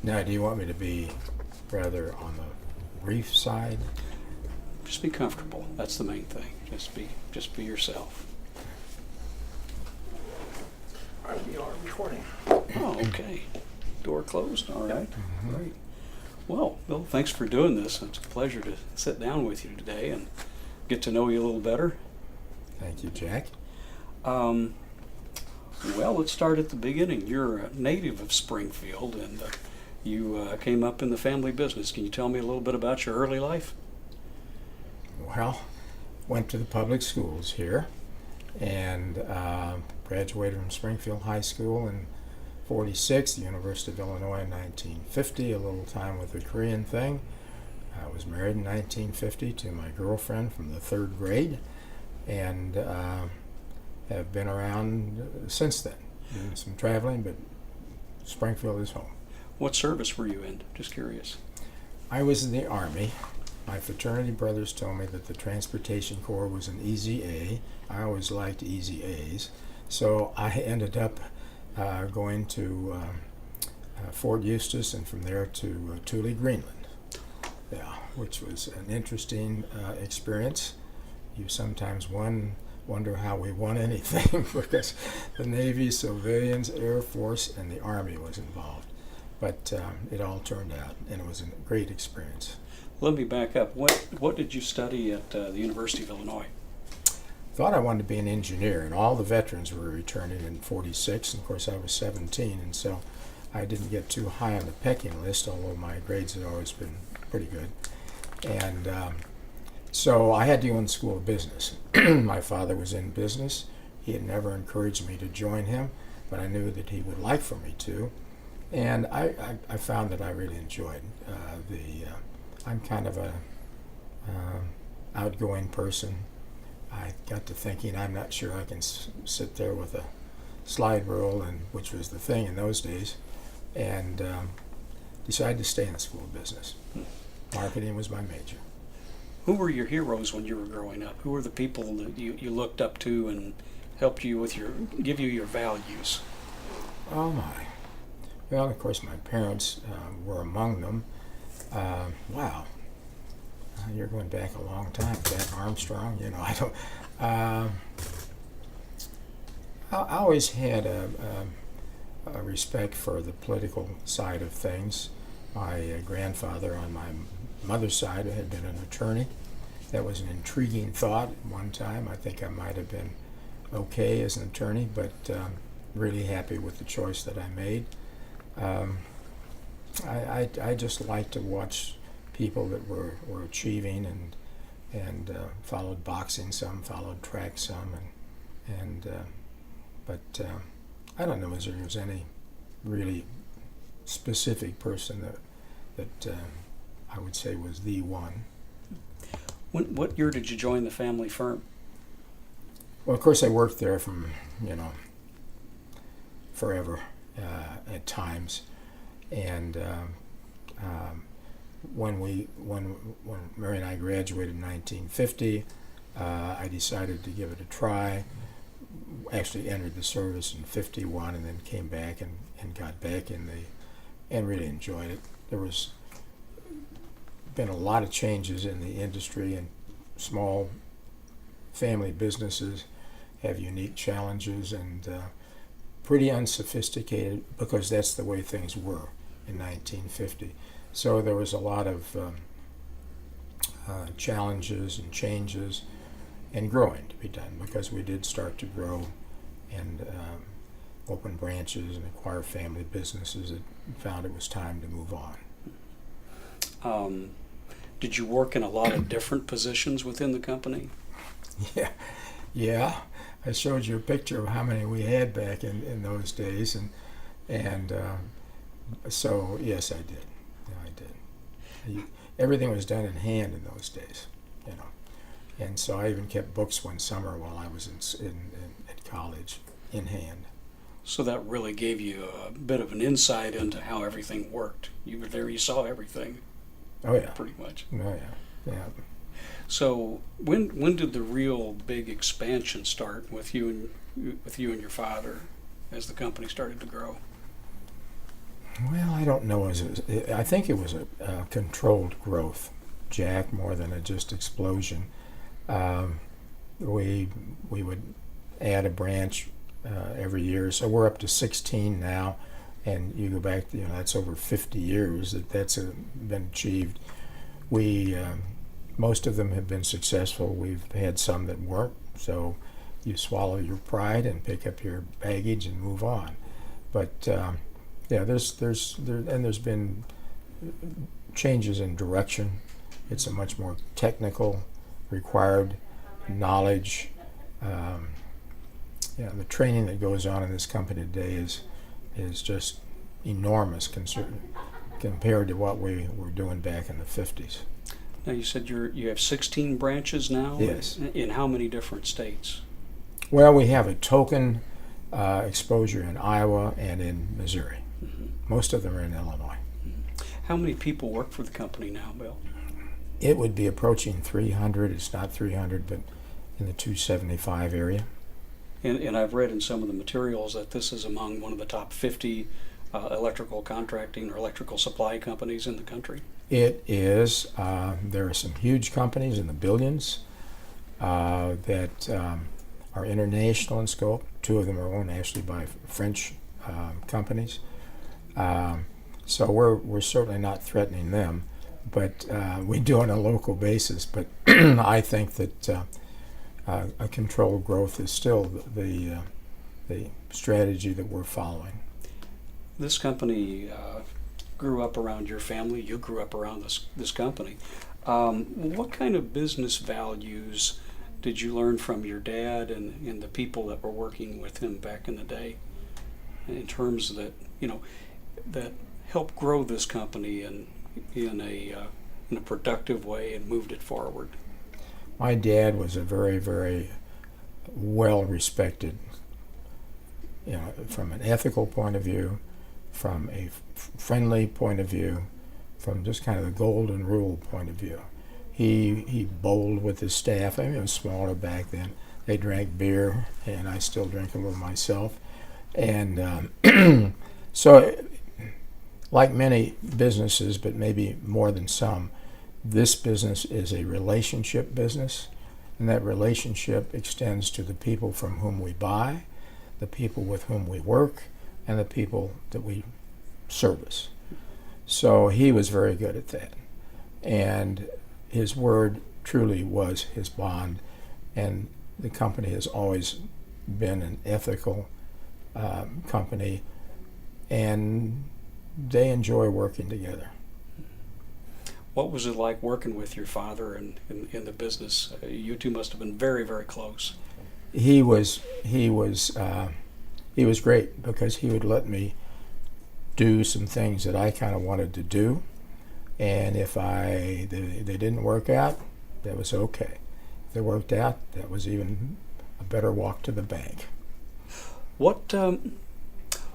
Now, do you want me to be rather on the brief side? Just be comfortable. That's the main thing. Just be yourself. All right, we are recording. Oh, okay. Door closed. All right. Great. Well, Bill, thanks for doing this. It's a pleasure to sit down with you today and get to know you a little better. Thank you, Jack. Well, let's start at the beginning. You're a native of Springfield, and you came up in the family business. Can you tell me a little bit about your early life? Well, went to the public schools here and graduated from Springfield High School in '46, the University of Illinois in 1950, a little time with the Korean thing. I was married in 1950 to my girlfriend from the third grade, and have been around since then. Doing some traveling, but Springfield is home. What service were you in? Just curious. I was in the Army. My fraternity brothers told me that the Transportation Corps was an easy A. I always liked easy A's. So I ended up going to Fort Eustis and from there to Thule, Greenland. Yeah, which was an interesting experience. You sometimes wonder how we won anything because the Navy, civilians, Air Force, and the Army was involved. But it all turned out, and it was a great experience. Let me back up. What did you study at the University of Illinois? Thought I wanted to be an engineer, and all the veterans were returning in '46, and of course I was 17, and so I didn't get too high on the pecking list, although my grades had always been pretty good. And so I had to go in school of business. My father was in business. He had never encouraged me to join him, but I knew that he would like for me to. And I found that I really enjoyed I'm kind of a outgoing person. I got to thinking I'm not sure I can sit there with a slide rule, which was the thing in those days, and decided to stay in the school of business. Marketing was my major. Who were your heroes when you were growing up? Who were the people that you looked up to and helped you with give you your values? Oh my. Well, of course, my parents were among them. Wow. You're going back a long time. Jack Armstrong, I don't. I always had a respect for the political side of things. My grandfather on my mother's side had been an attorney. That was an intriguing thought at one time. I think I might have been okay as an attorney, but really happy with the choice that I made. I just like to watch people that were achieving and followed boxing some, followed track some, but I don't know if there was any really specific person that I would say was the one. What year did you join the family firm? Well, of course, I worked there from forever at times, and when Mary and I graduated in 1950, I decided to give it a try. Actually entered the service in '51, and then came back and got back and really enjoyed it. There was been a lot of changes in the industry, and small family businesses have unique challenges and pretty unsophisticated, because that's the way things were in 1950. So there was a lot of challenges and changes and growing to be done, because we did start to grow and open branches and acquire family businesses that found it was time to move on. Did you work in a lot of different positions within the company? Yeah. I showed you a picture of how many we had back in those days, and so yes, I did. Yeah, I did. Everything was done in hand in those days, and so I even kept books one summer while I was at college in hand. So that really gave you a bit of an insight into how everything worked. You were there, you saw everything. Oh yeah. Pretty much. Oh yeah. So when did the real big expansion start with you and your father as the company started to grow? Well, I don't know. I think it was a controlled growth, Jack, more than a just explosion. We would add a branch every year, so we're up to 16 now. And you go back, that's over 50 years that's been achieved. We most of them have been successful. We've had some that weren't. So you swallow your pride and pick up your baggage and move on. But there's been changes in direction. It's a much more technical, required knowledge. The training that goes on in this company today is just enormous compared to what we were doing back in the 50s. Now you said you have 16 branches now? Yes. In how many different states? Well, we have a token exposure in Iowa and in Missouri. Mm-hmm. Most of them are in Illinois. How many people work for the company now, Bill? It would be approaching 300. It's not 300, but in the 275 area. And I've read in some of the materials that this is among one of the top 50 electrical contracting or electrical supply companies in the country. It is. There are some huge companies in the billions that are international in scope. Two of them are owned actually by French companies. So we're certainly not threatening them, but we do on a local basis. But I think that a controlled growth is still the strategy that we're following. This company grew up around your family. You grew up around this company. What kind of business values did you learn from your dad and the people that were working with him back in the day, in terms that that helped grow this company in a productive way and moved it forward? My dad was a very, very well respected, from an ethical point of view, from a friendly point of view, from just kind of the golden rule point of view. He bowled with his staff. I mean, it was smaller back then. They drank beer, and I still drink a little myself. And so, like many businesses, but maybe more than some, this business is a relationship business, and that relationship extends to the people from whom we buy, the people with whom we work, and the people that we service. So he was very good at that. And his word truly was his bond, and the company has always been an ethical company, and they enjoy working together. What was it like working with your father in the business? You two must have been very, very close. He was great, because he would let me do some things that I kind of wanted to do, and if they didn't work out, that was okay. If they worked out, that was even a better walk to the bank. What do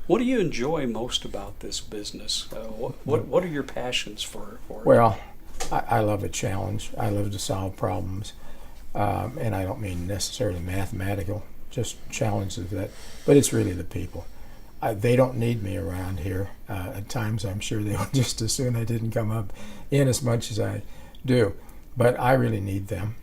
you enjoy most about this business? What are your passions for? Well, I love a challenge. I love to solve problems, and I don't mean necessarily mathematical, just challenges that. But it's really the people. They don't need me around here. At times, I'm sure they would just as soon I didn't come up in as much as I do. But I really need them.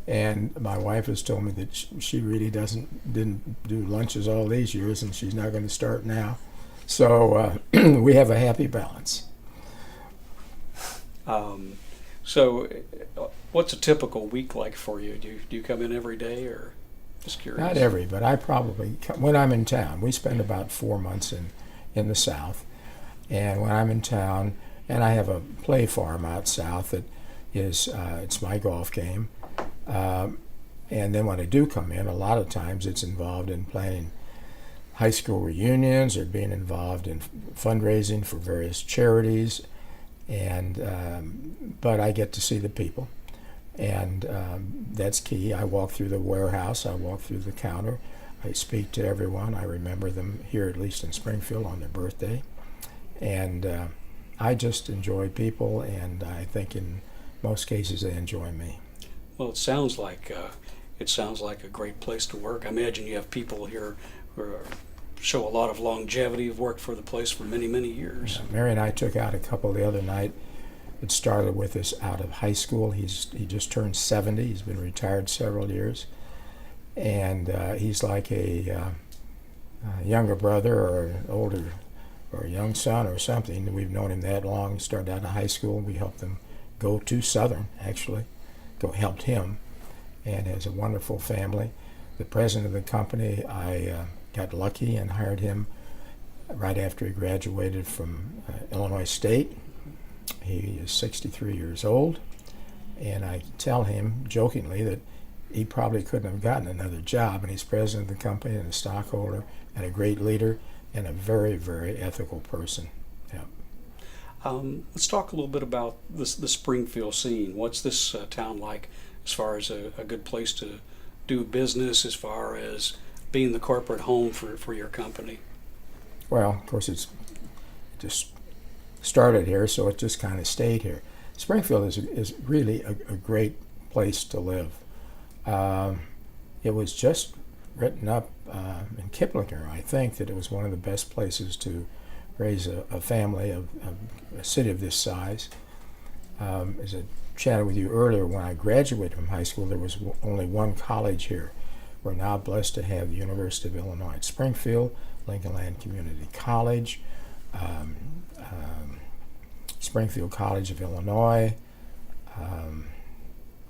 And my wife has told me that she really didn't do lunches all these years, and she's not going to start now. So we have a happy balance. So what's a typical week like for you? Do you come in every day, or just curious? Not every, but I probably, when I'm in town, we spend about 4 months in the South. And when I'm in town, and I have a play farm out south that is, it's my golf game. And then when I do come in, a lot of times it's involved in planning high school reunions or being involved in fundraising for various charities. And but I get to see the people, and that's key. I walk through the warehouse, I walk through the counter, I speak to everyone. I remember them here, at least in Springfield, on their birthday. And I just enjoy people, and I think in most cases they enjoy me. Well, it sounds like a great place to work. I imagine you have people here who are show a lot of longevity. You've worked for the place for many, many years. Mary and I took out a couple the other night. It started with us out of high school. He just turned 70. He's been retired several years, and he's like a younger brother or an older or a young son or something. We've known him that long. He started out of high school. We helped him go to Southern, actually. Helped him, and has a wonderful family. The president of the company, I got lucky and hired him right after he graduated from Illinois State. He is 63 years old, and I tell him jokingly that he probably couldn't have gotten another job, and he's president of the company and a stockholder and a great leader and a very, very ethical person. Yeah. Let's talk a little bit about the Springfield scene. What's this town like as far as a good place to do business, as far as being the corporate home for your company? Well, of course, it just started here, so it just kind of stayed here. Springfield is really a great place to live. It was just written up in Kiplinger, I think, that it was one of the best places to raise a family of a city of this size. As I chatted with you earlier, when I graduated from high school, there was only one college here. We're now blessed to have the University of Illinois at Springfield, Lincoln Land Community College, Springfield College of Illinois. I'm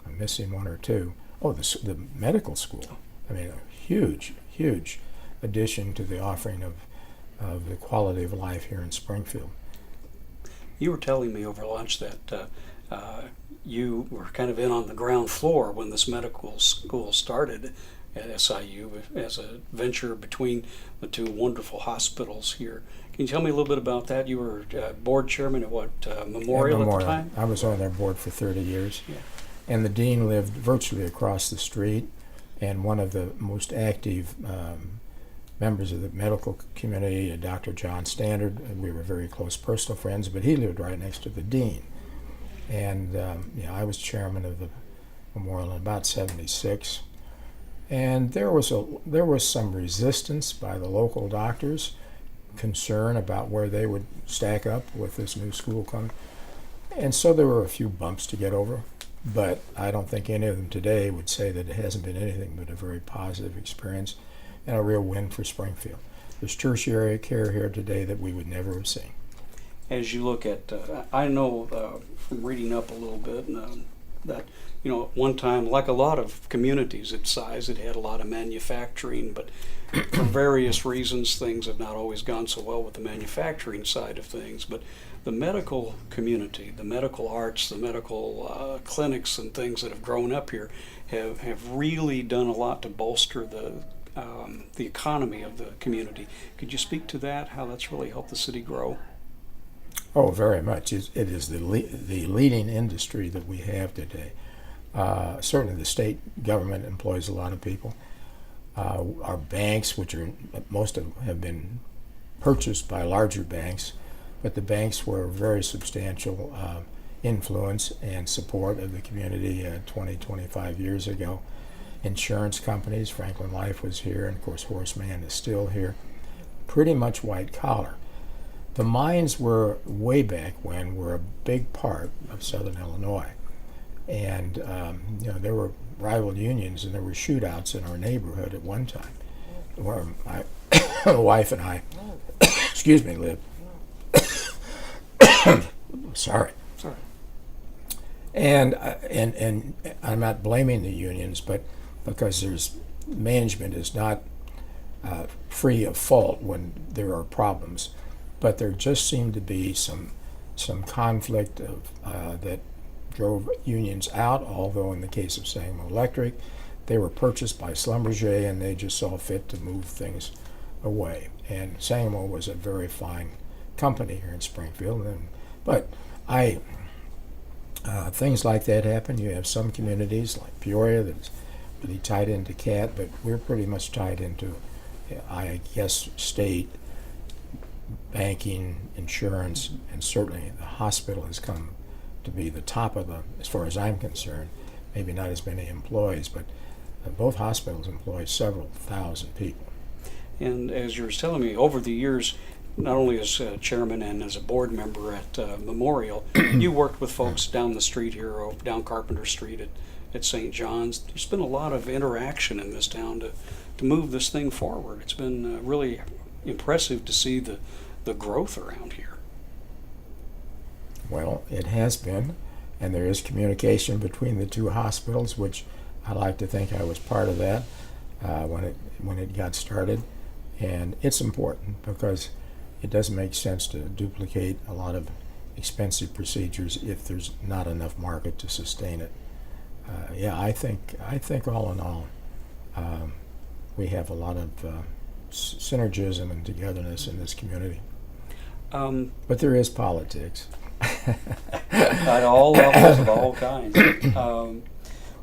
missing one or two. Oh, the medical school. I mean, a huge, huge addition to the offering of the quality of life here in Springfield. You were telling me over lunch that you were kind of in on the ground floor when this medical school started at SIU as a venture between the two wonderful hospitals here. Can you tell me a little bit about that? You were board chairman at Memorial at the time? I was on their board for 30 years. Yeah. And the dean lived virtually across the street, and one of the most active members of the medical community, Dr. John Standard. We were very close personal friends, but he lived right next to the dean. And I was chairman of the memorial in about '76. And there was some resistance by the local doctors, concern about where they would stack up with this new school coming. And so there were a few bumps to get over, but I don't think any of them today would say that it hasn't been anything but a very positive experience and a real win for Springfield. There's tertiary care here today that we would never have seen. As you look at, I know from reading up a little bit that, at one time, like a lot of communities its size, it had a lot of manufacturing, but for various reasons, things have not always gone so well with the manufacturing side of things. But the medical community, the medical arts, the medical clinics and things that have grown up here have really done a lot to bolster the economy of the community. Could you speak to that, how that's really helped the city grow? Oh, very much. It is the leading industry that we have today. Certainly the state government employs a lot of people. Our banks, which most of them have been purchased by larger banks, but the banks were a very substantial influence and support of the community 20, 25 years ago. Insurance companies, Franklin Life was here, and of course Horace Mann is still here. Pretty much white collar. The mines were way back when were a big part of Southern Illinois, and there were rival unions and there were shootouts in our neighborhood at one time, where my wife and I, excuse me, lived. Sorry. And I'm not blaming the unions, but because management is not free of fault when there are problems. But there just seemed to be some conflict that drove unions out, although in the case of Sangamon Electric, they were purchased by Schlumberger and they just saw fit to move things away. And Sangamon was a very fine company here in Springfield. But things like that happen. You have some communities like Peoria that's really tied into CAT, but we're pretty much tied into, I guess, state banking, insurance, and certainly the hospital has come to be the top of as far as I'm concerned, maybe not as many employees, but both hospitals employ several thousand people. And as you were telling me, over the years, not only as chairman and as a board member at Memorial, you worked with folks down the street here, down Carpenter Street at St. John's. There's been a lot of interaction in this town to move this thing forward. It's been really impressive to see the growth around here. Well, it has been, and there is communication between the two hospitals, which I like to think I was part of that when it got started. And it's important because it doesn't make sense to duplicate a lot of expensive procedures if there's not enough market to sustain it. I think all in all, we have a lot of synergism and togetherness in this community. But there is politics. At all levels of all kinds.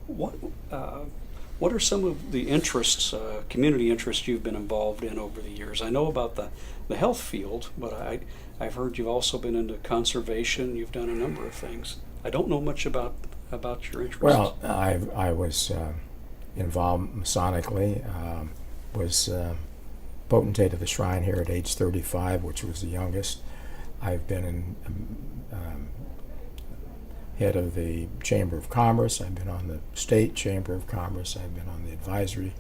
What are some of the interests, community interests you've been involved in over the years? I know about the health field, but I've heard you've also been into conservation. You've done a number of things. I don't know much about your interests. Well, I was involved Masonically, was potentate of the shrine here at age 35, which was the youngest. I've been head of the Chamber of Commerce. I've been on the State Chamber of Commerce. I've been on the advisory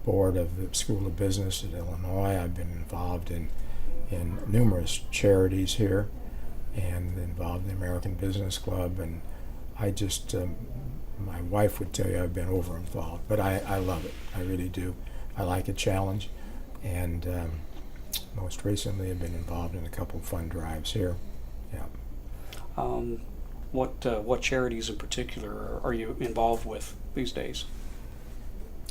board of the School of Business at Illinois. I've been involved in numerous charities here and involved in the American Business Club. And I just, my wife would tell you I've been over-involved, but I love it. I really do. I like a challenge. And most recently I've been involved in a couple of fund drives here. Yeah. What charities in particular are you involved with these days?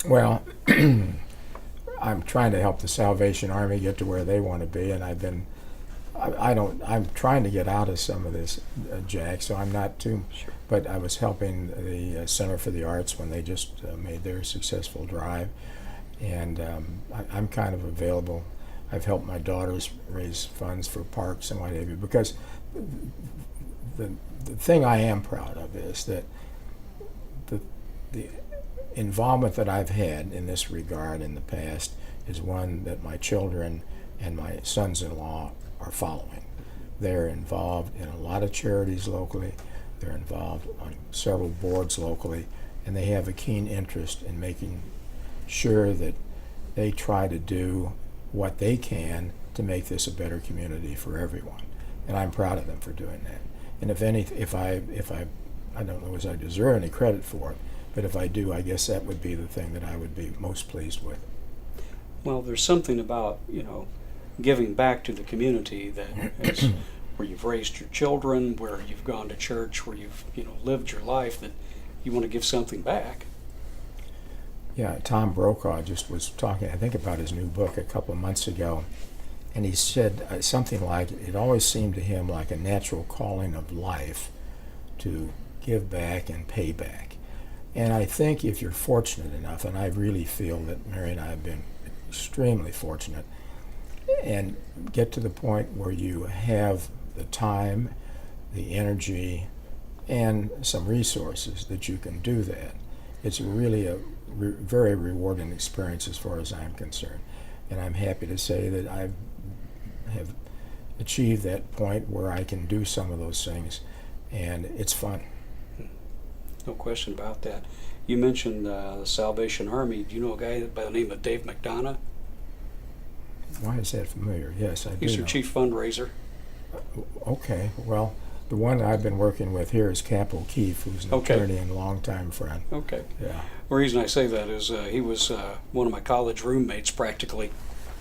Well, I'm trying to help the Salvation Army get to where they want to be, and I'm trying to get out of some of this, Jack, so I'm not too, Sure. But I was helping the Center for the Arts when they just made their successful drive, and I'm kind of available. I've helped my daughters raise funds for parks and what have you, because the thing I am proud of is that the involvement that I've had in this regard in the past is one that my children and my sons-in-law are following. They're involved in a lot of charities locally. They're involved on several boards locally, and they have a keen interest in making sure that they try to do what they can to make this a better community for everyone. And I'm proud of them for doing that. And if I don't know as I deserve any credit for it, but if I do, I guess that would be the thing that I would be most pleased with. Well, there's something about, giving back to the community that is where you've raised your children, where you've gone to church, where you've, lived your life, that you want to give something back. Yeah, Tom Brokaw just was talking, I think, about his new book a couple of months ago, and he said something like, it always seemed to him like a natural calling of life to give back and pay back. And I think if you're fortunate enough, and I really feel that Mary and I have been extremely fortunate, and get to the point where you have the time, the energy, and some resources that you can do that, it's really a very rewarding experience as far as I'm concerned. And I'm happy to say that I have achieved that point where I can do some of those things, and it's fun. No question about that. You mentioned the Salvation Army. Do you know a guy by the name of Dave McDonough? Why is that familiar? Yes, I do. He's your know. chief fundraiser. Okay, well, the one I've been working with here is Cap O'Keefe, who's an Okay. attorney and longtime friend. Okay. Yeah. The reason I say that is he was one of my college roommates practically.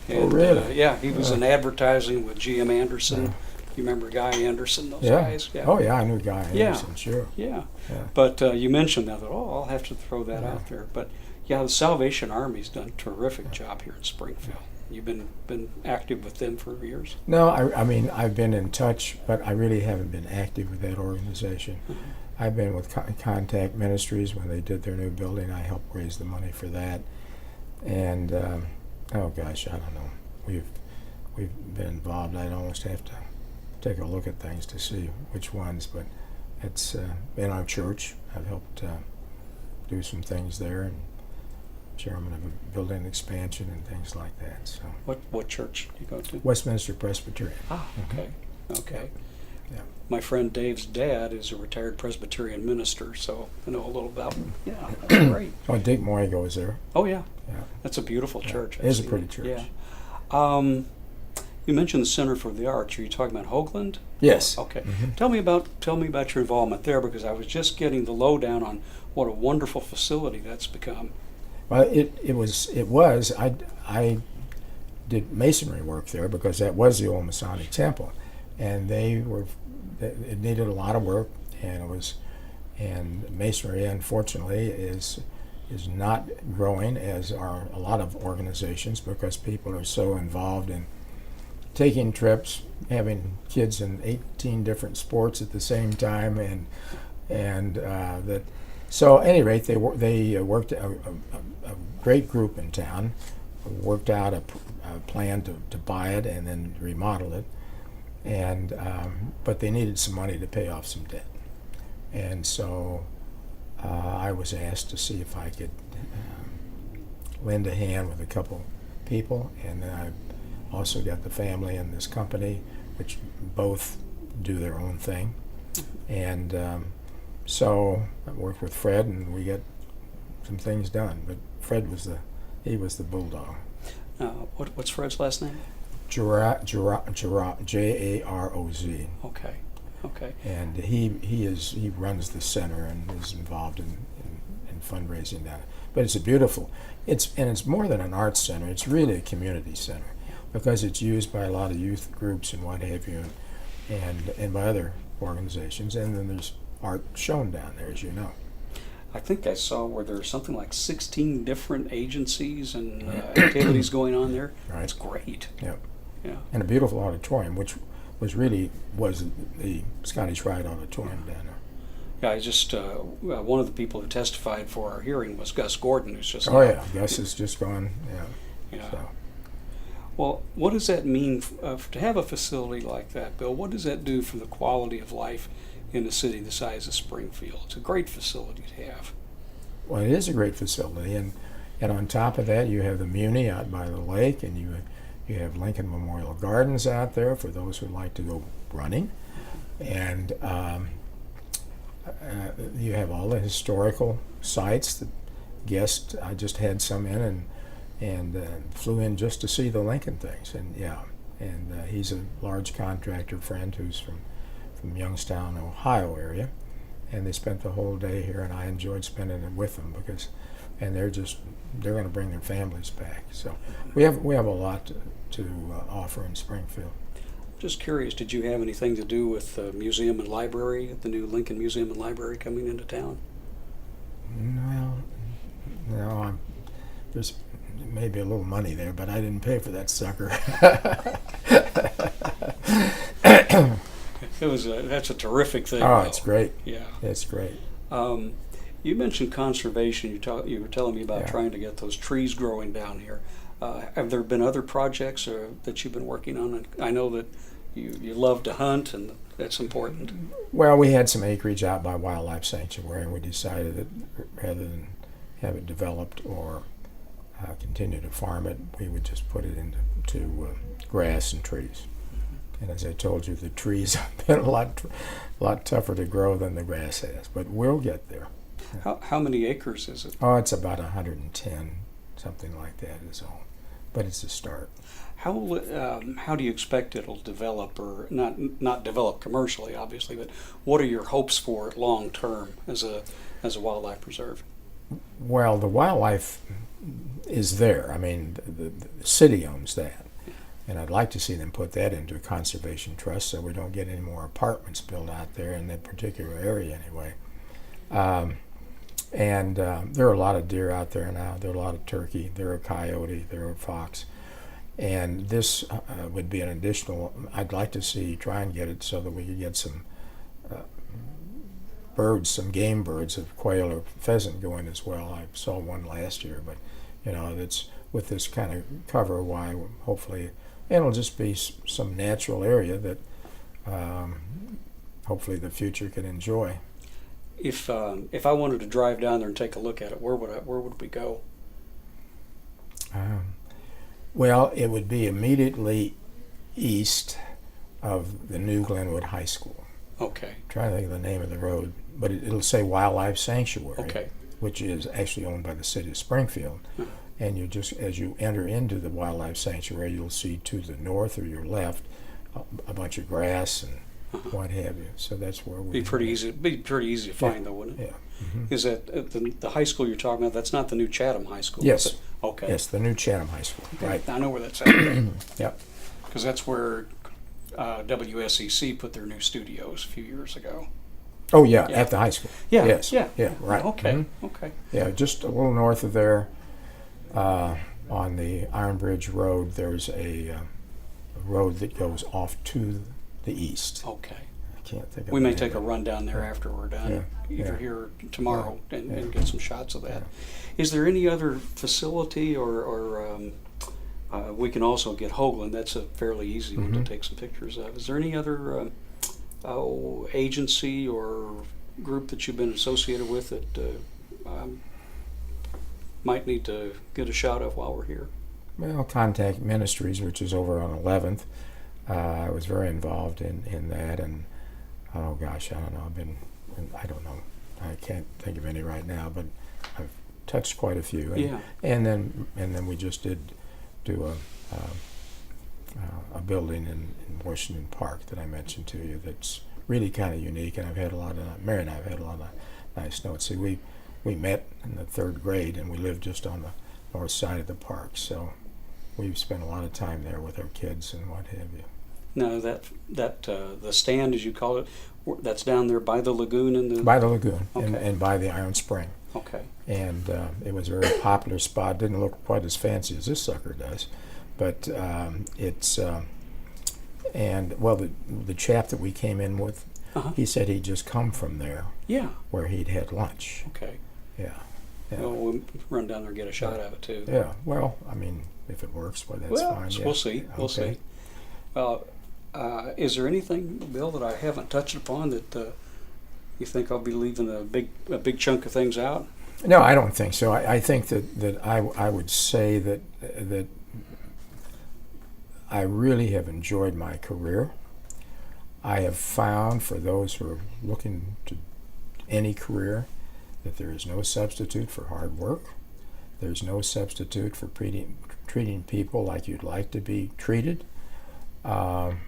And, really? Yeah, he was in advertising with GM Anderson. Yeah. You remember Guy Anderson, those Yeah. guys? Yeah. Oh, yeah, I knew Guy Yeah. Anderson, sure. Yeah. Yeah. But you mentioned that. I'll have to throw that Yeah. out there. But yeah, the Salvation Army's done a terrific job here in Springfield. You've been active with them for years? No, I mean, I've been in touch, but I really haven't been active with that organization. Mm-hmm. I've been with Contact Ministries when they did their new building. I helped raise the money for that. And, oh gosh, I don't know. We've been involved. I'd almost have to take a look at things to see which ones, but it's in our church. I've helped do some things there, and chairman of a building expansion and things like that. So What church do you go to? Westminster Presbyterian. Ah, okay, okay. Yeah. My friend Dave's dad is a retired Presbyterian minister, so I know a little about. Yeah, that's great. Oh, Dick Moy goes there. Oh yeah, Yeah. that's a beautiful church. It is a see pretty it. church. Yeah. You mentioned the Center for the Arts. Are you talking about Hoagland? Yes. Okay. Mhm. Tell me about your involvement there, because I was just getting the lowdown on what a wonderful facility that's become. Well, it was. I did masonry work there because that was the old Masonic temple, and it needed a lot of work, and masonry, unfortunately, is not growing as are a lot of organizations, because people are so involved in taking trips, having kids in 18 different sports at the same time, and that. So, at any rate, they worked a great group in town, worked out a plan to buy it and then remodel it, and but they needed some money to pay off some debt, and so I was asked to see if I could lend a hand with a couple people, and then I also got the family in this company, which both do their own thing, and so I worked with Fred, and we got some things done. But Fred was the bulldog. What's Fred's last name? Jaroz, Jaroz. Okay, okay. And he runs the center and is involved in fundraising that. But it's more than an arts center. It's really a community center, because it's used by a lot of youth groups and what have you, and by other organizations. And then there's art shown down there, as you know. I think I saw where there's something like 16 different agencies and activities going on there. Right. That's great. Yeah. Yeah. And a beautiful auditorium, which was the Scottish Rite Auditorium down there. Yeah, I just one of the people who testified for our hearing was Gus Gordon, who's just. Oh yeah, Gus is just gone. Yeah. Yeah. So. Well, what does that mean to have a facility like that, Bill? What does that do for the quality of life in a city the size of Springfield? It's a great facility to have. Well, it is a great facility, and on top of that, you have the Muni out by the lake, and you have Lincoln Memorial Gardens out there for those who like to go running, and you have all the historical sites. The guests, I just had some in and flew in just to see the Lincoln things, and he's a large contractor friend who's from Youngstown, Ohio area, and they spent the whole day here, and I enjoyed spending it with them and they're going to bring their families back. So we have a lot to offer in Springfield. Just curious, did you have anything to do with the museum and library, the new Lincoln Museum and Library coming into town? Well, no, there's maybe a little money there, but I didn't pay for that sucker. That's a terrific thing. Oh, though. it's great. Yeah. It's great. You mentioned conservation. You were telling me about Yeah. trying to get those trees growing down here. Have there been other projects that you've been working on? I know that you love to hunt, and that's important. Well, we had some acreage out by Wildlife Sanctuary, and we decided that rather than have it developed or continue to farm it, we would just put it into grass and trees. And as I told you, the trees have been a lot tougher to grow than the grass has, but we'll get there. How many acres is it? Oh, it's about 110, something like that is all. But it's a start. How do you expect it'll develop, or not develop commercially, obviously, but what are your hopes for it long term as a wildlife preserve? Well, the wildlife is there. I mean, the city owns that. And I'd like to see them put that into a conservation trust so we don't get any more apartments built out there in that particular area anyway. There are a lot of deer out there now. There are a lot of turkey. There are coyote. There are fox. And this would be an additional, I'd like to try and get it so that we could get some birds, some game birds of quail or pheasant going as well. I saw one last year, but that's with this kind of cover, why hopefully it'll just be some natural area that hopefully the future can enjoy. If I wanted to drive down there and take a look at it, where would we go? Well, it would be immediately east of the new Glenwood High School. Okay. Trying to think of the name of the road, but it'll say Wildlife Sanctuary, Okay. which is actually owned by the city of Springfield. And you just, as you enter into the Wildlife Sanctuary, you'll see to the north or your left a bunch of grass and what have you. So that's where we Be pretty easy to find, though, wouldn't it? Yeah. Is that the high school you're talking about? That's not the new Chatham High School. Yes. Is it? Okay. Yes, the new Chatham High School. Okay. Right. I know where that's at. Yep. Because that's where WSEC put their new studios a few years ago. Oh yeah, Yeah. at the high school. Yeah. Yes. Yeah. Yeah. Right. Okay. Mhm. Okay. Yeah, just a little north of there, on the Iron Bridge Road, there's a road that goes off to the east. Okay. I can't think of We the may name take a of it. run down there after we're done, Yeah, either yeah. here or tomorrow, and Yeah. get some shots of that. Is there any other facility, or we can also get Hoagland? That's a fairly easy one Mhm. to take some pictures of. Is there any other agency or group that you've been associated with that might need to get a shot of while we're here? Well, Contact Ministries, which is over on 11th. I was very involved in that, and oh gosh, I don't know. I don't know. I can't think of any right now, but I've touched quite a few. And, Yeah. And then we just did do a building in Washington Park that I mentioned to you. That's really kind of unique, and Mary and I have had a lot of nice notes. See, we met in the 3rd grade, and we lived just on the north side of the park, so we've spent a lot of time there with our kids and what have you. Now that the stand, as you call it, that's down there by the lagoon and the. By the lagoon Okay. and by the Iron Spring. Okay. And it was a very popular spot. Didn't look quite as fancy as this sucker does, but it's and well, the chap that we came in with, he said he'd just come from there Yeah. where he'd had lunch. Okay. Yeah. Yeah. Well, we'll run down there and get a shot of it too. Yeah. Well, I mean, if it works, well, that's Well, fine. Yeah. we'll see. We'll Okay. see. Well, is there anything, Bill, that I haven't touched upon that you think I'll be leaving a big chunk of things out? No, I don't think so. I think that I would say that I really have enjoyed my career. I have found, for those who are looking to any career, that there is no substitute for hard work. There's no substitute for treating people like you'd like to be treated. And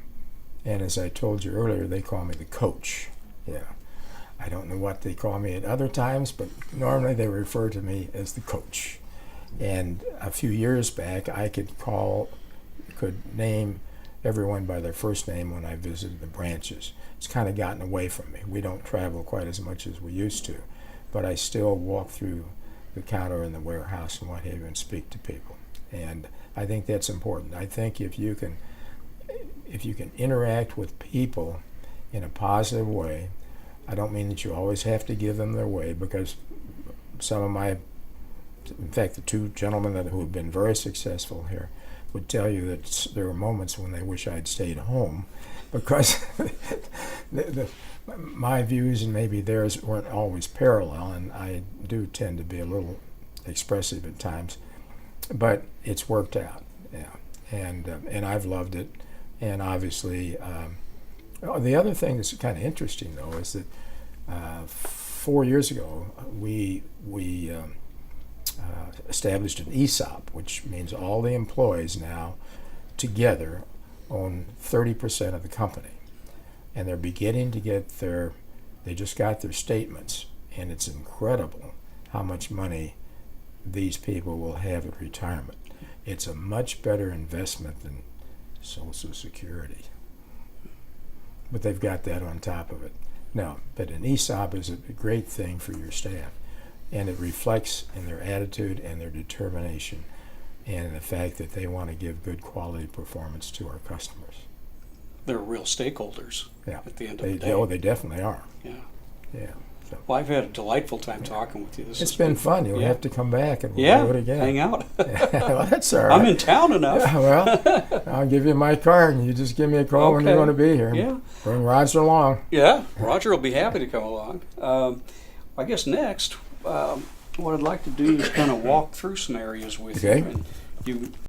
as I told you earlier, they call me the coach. Yeah. I don't know what they call me at other times, but normally they refer to me as the coach. And a few years back, I could name everyone by their first name when I visited the branches. It's kind of gotten away from me. We don't travel quite as much as we used to, but I still walk through the counter in the warehouse and what have you and speak to people. And I think that's important. I think if you can interact with people in a positive way, I don't mean that you always have to give them their way, because in fact, the 2 gentlemen who have been very successful here would tell you that there were moments when they wish I'd stayed home, because my views and maybe theirs weren't always parallel, and I do tend to be a little expressive at times, but it's worked out, yeah, and I've loved it, and obviously. The other thing that's kind of interesting, though, is that 4 years ago we established an ESOP, which means all the employees now together own 30% of the company, and they're beginning to get they just got their statements, and it's incredible how much money these people will have at retirement. It's a much better investment than Social Security. But they've got that on top of it. No, but an ESOP is a great thing for your staff, and it reflects in their attitude and their determination and the fact that they want to give good quality performance to our customers. They're real stakeholders at the end of the day. Oh, they definitely are. Yeah. Yeah. So. Well, I've had a delightful time talking with you. It's been fun. You'll have to come back and we'll do it again. Hang out. Well, that's all right. I'm in town enough. Yeah, well, I'll give you my card, and you just give me a call when you want to be here. Yeah. Bring Roger along. Yeah, Roger will be happy to come along. I guess next, what I'd like to do is kind of walk through some areas with you. And you